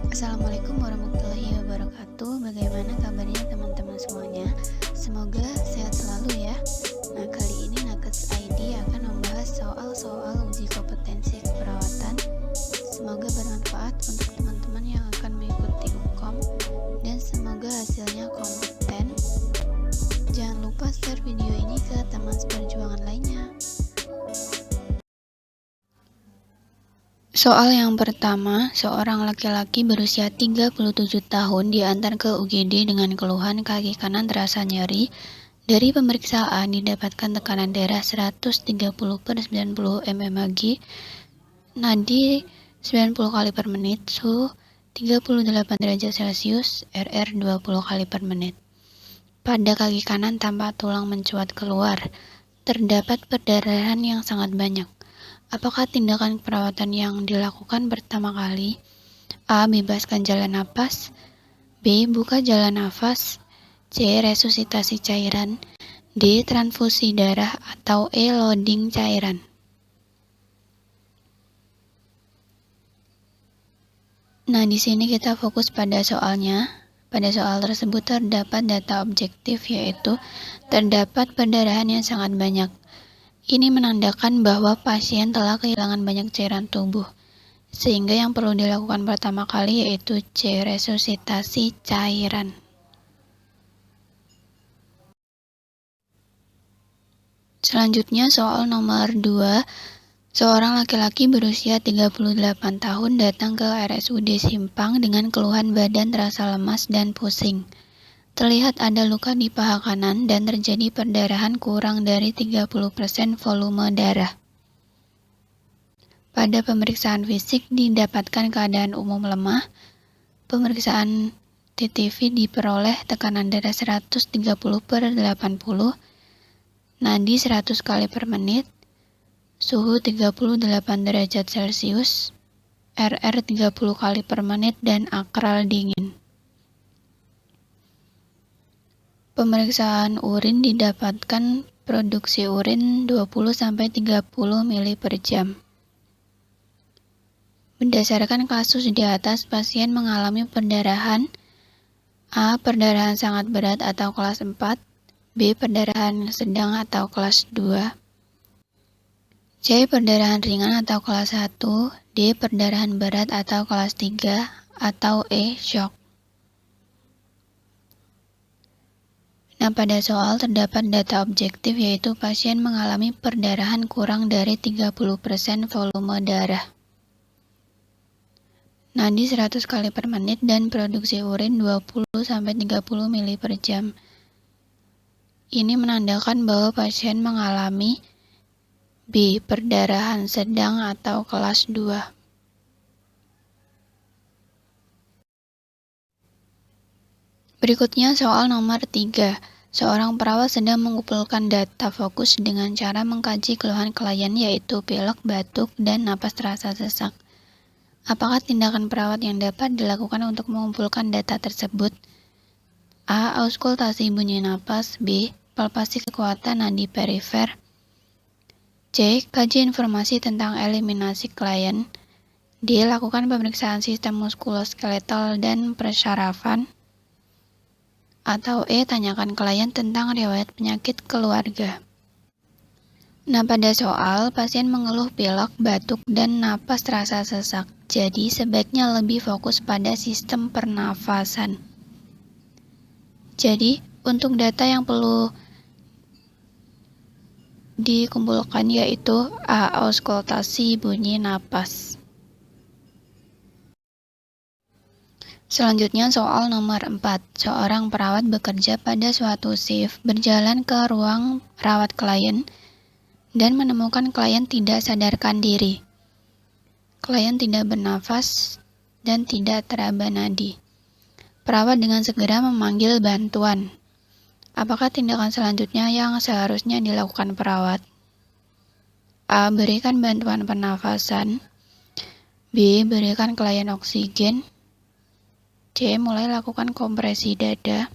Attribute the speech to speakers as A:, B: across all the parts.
A: Assalamualaikum warahmatullahi wabarakatuh. Bagaimana kabarnya teman-teman semuanya? Semoga sehat selalu ya. Nah, kali ini Nakes ID akan membahas soal-soal uji kompetensi keperawatan. Semoga bermanfaat untuk teman-teman yang akan mengikuti UKOM dan semoga hasilnya kompeten. Jangan lupa share video ini ke teman seperjuangan lainnya. Soal yang pertama, seorang laki-laki berusia 37 tahun diantar ke UGD dengan keluhan kaki kanan terasa nyeri. Dari pemeriksaan didapatkan tekanan darah 130/90 mmHg, nadi 90 kali per menit, suhu 38 derajat Celcius, RR 20 kali per menit. Pada kaki kanan tampak tulang mencuat keluar, terdapat perdarahan yang sangat banyak. Apakah tindakan perawatan yang dilakukan pertama kali? A. Bebaskan jalan napas. B. Buka jalan nafas. C. Resusitasi cairan. D. Transfusi darah. Atau E. Loading cairan. Nah, di sini kita fokus pada soalnya. Pada soal tersebut terdapat data objektif, yaitu terdapat perdarahan yang sangat banyak. Ini menandakan bahwa pasien telah kehilangan banyak cairan tubuh, sehingga yang perlu dilakukan pertama kali yaitu C. Resusitasi cairan. Selanjutnya soal nomor 2. Seorang laki-laki berusia 38 tahun datang ke RSUD Simpang dengan keluhan badan terasa lemas dan pusing. Terlihat ada luka di paha kanan dan terjadi perdarahan kurang dari 30% volume darah. Pada pemeriksaan fisik didapatkan keadaan umum lemah. Pemeriksaan TTV diperoleh tekanan darah 130/80, nadi 100 kali per menit, suhu 38 derajat Celcius, RR 30 kali per menit, dan akral dingin. Pemeriksaan urin didapatkan produksi urin 20-30 ml per jam. Berdasarkan kasus di atas, pasien mengalami perdarahan A. Perdarahan sangat berat atau kelas 4, B. Perdarahan sedang atau kelas 2, C. Perdarahan ringan atau kelas 1, D. Perdarahan berat atau kelas 3, atau E. Shock. Nah, pada soal terdapat data objektif, yaitu pasien mengalami perdarahan kurang dari 30% volume darah, nadi 100 kali per menit, dan produksi urin 20-30 ml per jam. Ini menandakan bahwa pasien mengalami B. Perdarahan sedang atau kelas 2. Berikutnya soal nomor 3. Seorang perawat sedang mengumpulkan data fokus dengan cara mengkaji keluhan klien, yaitu pilek, batuk, dan napas terasa sesak. Apakah tindakan perawat yang dapat dilakukan untuk mengumpulkan data tersebut? A. Auskultasi bunyi napas. B. Palpasi kekuatan nadi perifer. C. Kaji informasi tentang eliminasi klien. D. Lakukan pemeriksaan sistem muskuloskeletal dan persyarafan. Atau E. Tanyakan klien tentang riwayat penyakit keluarga. Nah, pada soal, pasien mengeluh pilek, batuk, dan napas terasa sesak. Jadi, sebaiknya lebih fokus pada sistem pernafasan. Jadi, untuk data yang perlu dikumpulkan yaitu A. Auskultasi bunyi napas. Selanjutnya soal nomor 4. Seorang perawat bekerja pada suatu shift, berjalan ke ruang rawat klien, dan menemukan klien tidak sadarkan diri. Klien tidak bernafas dan tidak teraba nadi. Perawat dengan segera memanggil bantuan. Apakah tindakan selanjutnya yang seharusnya dilakukan perawat? A. Berikan bantuan pernafasan. B. Berikan klien oksigen. C. Mulai lakukan kompresi dada.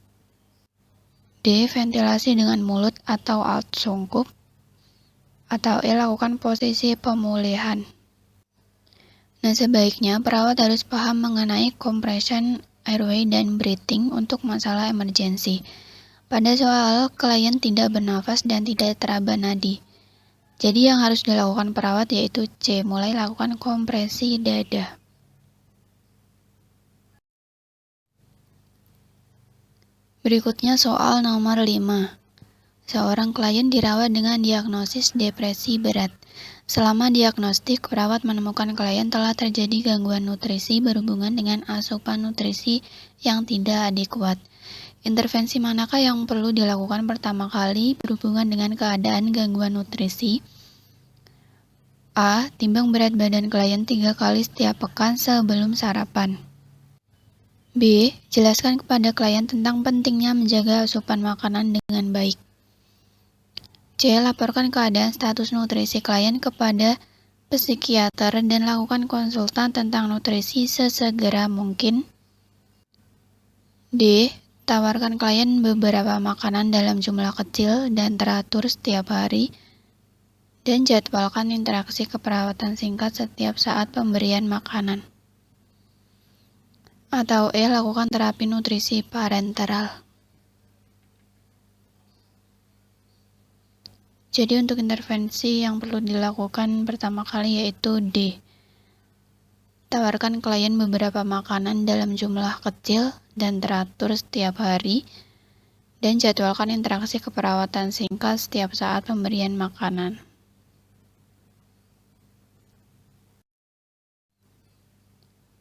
A: D. Ventilasi dengan mulut atau alat sungkup. Atau E. Lakukan posisi pemulihan. Nah, sebaiknya perawat harus paham mengenai compression, airway, dan breathing untuk masalah emergensi. Pada soal klien tidak bernafas dan tidak teraba nadi. Jadi yang harus dilakukan perawat yaitu C. Mulai lakukan kompresi dada. Berikutnya soal nomor 5. Seorang klien dirawat dengan diagnosis depresi berat. Selama diagnostik, perawat menemukan klien telah terjadi gangguan nutrisi berhubungan dengan asupan nutrisi yang tidak adekuat. Intervensi manakah yang perlu dilakukan pertama kali berhubungan dengan keadaan gangguan nutrisi? A. Timbang berat badan klien 3 kali setiap pekan sebelum sarapan. B. Jelaskan kepada klien tentang pentingnya menjaga asupan makanan dengan baik. C. Laporkan keadaan status nutrisi klien kepada psikiater dan lakukan konsultan tentang nutrisi sesegera mungkin. D. Tawarkan klien beberapa makanan dalam jumlah kecil dan teratur setiap hari. Dan jadwalkan interaksi keperawatan singkat setiap saat pemberian makanan. Atau E. Lakukan terapi nutrisi parenteral. Jadi untuk intervensi yang perlu dilakukan pertama kali yaitu D. Tawarkan klien beberapa makanan dalam jumlah kecil dan teratur setiap hari, dan jadwalkan interaksi keperawatan singkat setiap saat pemberian makanan.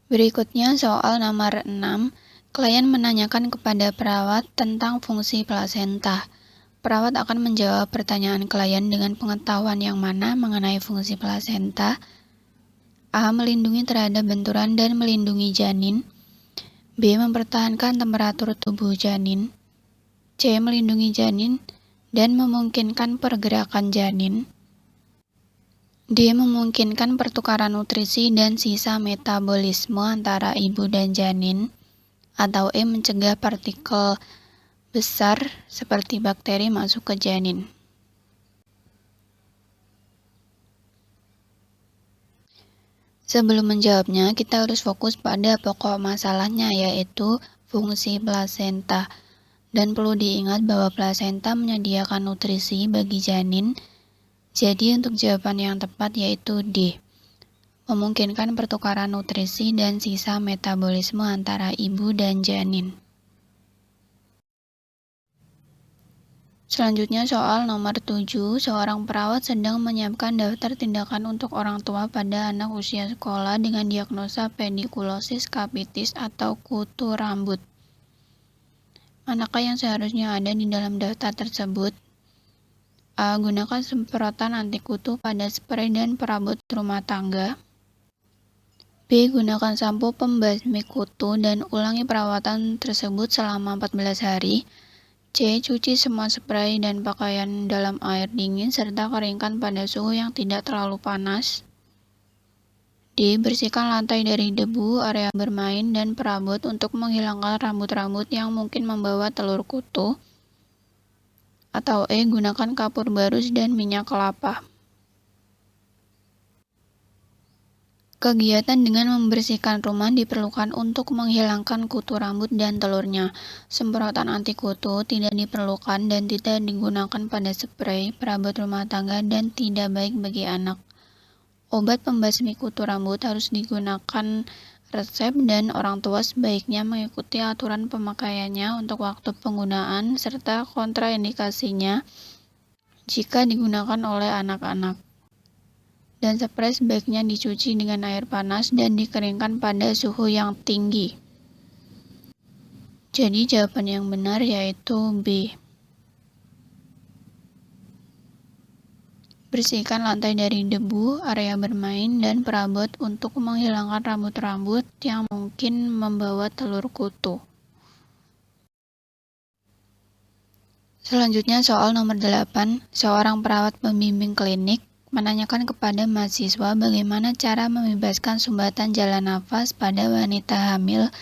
A: Berikutnya soal nomor 6. Klien menanyakan kepada perawat tentang fungsi plasenta. Perawat akan menjawab pertanyaan klien dengan pengetahuan yang mana mengenai fungsi plasenta. A. Melindungi terhadap benturan dan melindungi janin. B. Mempertahankan temperatur tubuh janin. C. Melindungi janin dan memungkinkan pergerakan janin. D. Memungkinkan pertukaran nutrisi dan sisa metabolisme antara ibu dan janin. Atau E. Mencegah partikel besar seperti bakteri masuk ke janin. Sebelum menjawabnya, kita harus fokus pada pokok masalahnya, yaitu fungsi plasenta. Dan perlu diingat bahwa plasenta menyediakan nutrisi bagi janin. Jadi untuk jawaban yang tepat yaitu D. Memungkinkan pertukaran nutrisi dan sisa metabolisme antara ibu dan janin. Selanjutnya soal nomor 7, seorang perawat sedang menyiapkan daftar tindakan untuk orang tua pada anak usia sekolah dengan diagnosa pedikulosis capitis atau kutu rambut. Manakah yang seharusnya ada di dalam daftar tersebut? A. Gunakan semprotan anti kutu pada spray dan perabot rumah tangga. B. Gunakan sampo pembasmi kutu dan ulangi perawatan tersebut selama 14 hari. C. Cuci semua spray dan pakaian dalam air dingin serta keringkan pada suhu yang tidak terlalu panas. D. Bersihkan lantai dari debu, area bermain, dan perabot untuk menghilangkan rambut-rambut yang mungkin membawa telur kutu. Atau E. Gunakan kapur barus dan minyak kelapa. Kegiatan dengan membersihkan rumah diperlukan untuk menghilangkan kutu rambut dan telurnya. Semprotan anti kutu tidak diperlukan dan tidak digunakan pada spray, perabot rumah tangga, dan tidak baik bagi anak. Obat pembasmi kutu rambut harus digunakan resep dan orang tua sebaiknya mengikuti aturan pemakaiannya untuk waktu penggunaan serta kontraindikasinya jika digunakan oleh anak-anak. Dan spray sebaiknya dicuci dengan air panas dan dikeringkan pada suhu yang tinggi. Jadi jawaban yang benar yaitu B. Bersihkan lantai dari debu, area bermain, dan perabot untuk menghilangkan rambut-rambut yang mungkin membawa telur kutu. Selanjutnya soal nomor 8, seorang perawat pembimbing klinik menanyakan kepada mahasiswa bagaimana cara membebaskan sumbatan jalan nafas pada wanita hamil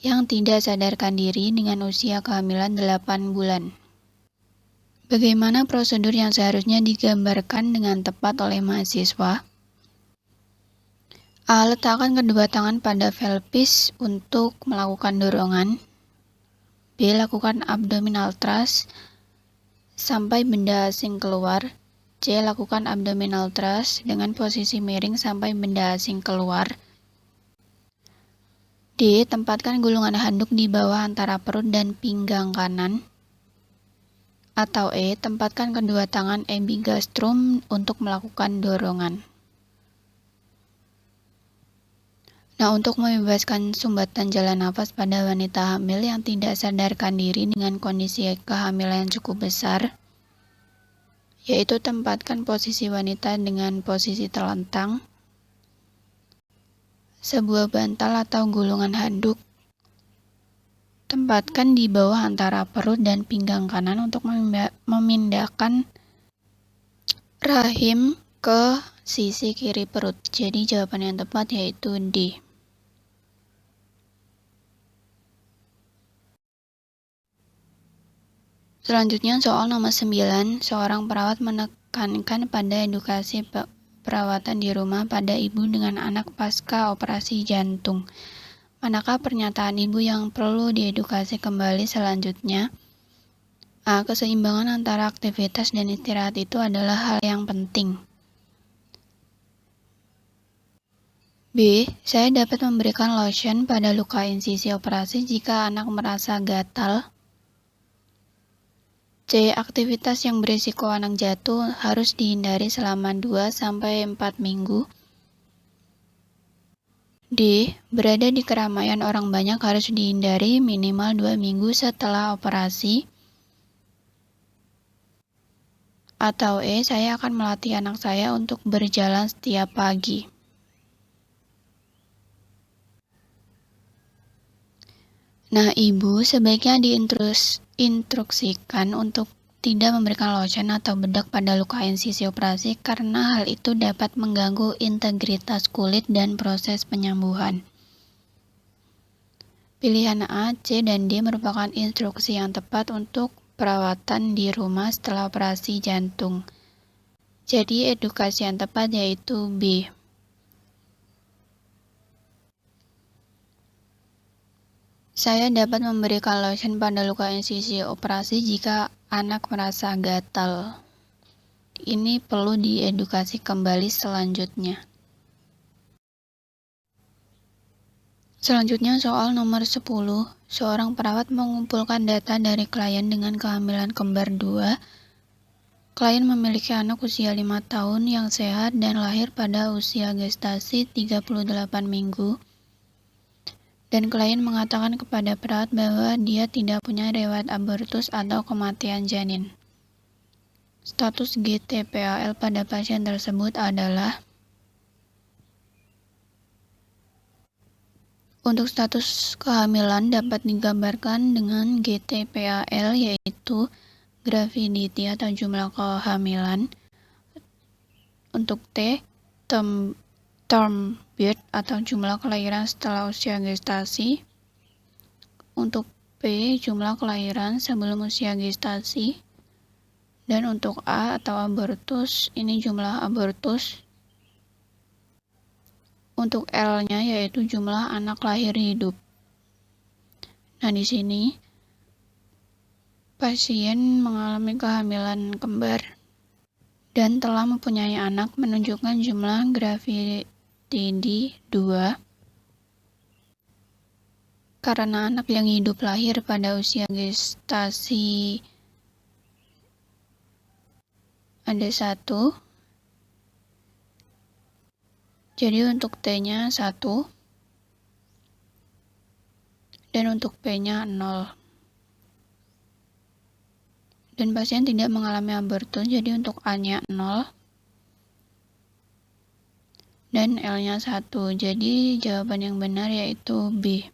A: yang tidak sadarkan diri dengan usia kehamilan 8 bulan. Bagaimana prosedur yang seharusnya digambarkan dengan tepat oleh mahasiswa? A. Letakkan kedua tangan pada pelvis untuk melakukan dorongan. B. Lakukan abdominal thrust sampai benda asing keluar. C. Lakukan abdominal thrust dengan posisi miring sampai benda asing keluar. D. Tempatkan gulungan handuk di bawah antara perut dan pinggang kanan. Atau E. Tempatkan kedua tangan epigastrum untuk melakukan dorongan. Nah, untuk membebaskan sumbatan jalan nafas pada wanita hamil yang tidak sadarkan diri dengan kondisi kehamilan yang cukup besar, yaitu tempatkan posisi wanita dengan posisi terlentang, sebuah bantal atau gulungan handuk tempatkan di bawah antara perut dan pinggang kanan untuk memindahkan rahim ke sisi kiri perut. Jadi jawaban yang tepat yaitu D. Selanjutnya soal nomor 9, seorang perawat menekankan pada edukasi perawatan di rumah pada ibu dengan anak pasca operasi jantung. Manakah pernyataan ibu yang perlu diedukasi kembali selanjutnya? A. Keseimbangan antara aktivitas dan istirahat itu adalah hal yang penting. B. Saya dapat memberikan lotion pada luka insisi operasi jika anak merasa gatal. C. Aktivitas yang berisiko anak jatuh harus dihindari selama 2-4 minggu. D. Berada di keramaian orang banyak harus dihindari minimal 2 minggu setelah operasi. Atau E. Saya akan melatih anak saya untuk berjalan setiap pagi. Nah, ibu sebaiknya diinstruksikan untuk tidak memberikan lotion atau bedak pada luka insisi operasi karena hal itu dapat mengganggu integritas kulit dan proses penyembuhan. Pilihan A, C, dan D merupakan instruksi yang tepat untuk perawatan di rumah setelah operasi jantung. Jadi edukasi yang tepat yaitu B. Saya dapat memberikan lotion pada luka insisi operasi jika anak merasa gatal. Ini perlu diedukasi kembali selanjutnya. Selanjutnya soal nomor 10. Seorang perawat mengumpulkan data dari klien dengan kehamilan kembar 2. Klien memiliki anak usia 5 tahun yang sehat dan lahir pada usia gestasi 38 minggu. Dan klien mengatakan kepada perawat bahwa dia tidak punya riwayat abortus atau kematian janin. Status GTPAL pada pasien tersebut adalah: untuk status kehamilan dapat digambarkan dengan GTPAL yaitu gravidity atau jumlah kehamilan. Untuk T, term birth atau jumlah kelahiran setelah usia gestasi. Untuk P, jumlah kelahiran sebelum usia gestasi. Dan untuk A atau abortus, ini jumlah abortus. Untuk L-nya yaitu jumlah anak lahir hidup. Nah, di sini pasien mengalami kehamilan kembar dan telah mempunyai anak menunjukkan jumlah gravidity 2 karena anak yang hidup lahir pada usia gestasi ada 1. Jadi untuk T-nya 1 dan untuk P-nya 0. Dan pasien tidak mengalami abortus, jadi untuk A-nya 0 dan L-nya 1. Jadi jawaban yang benar yaitu B.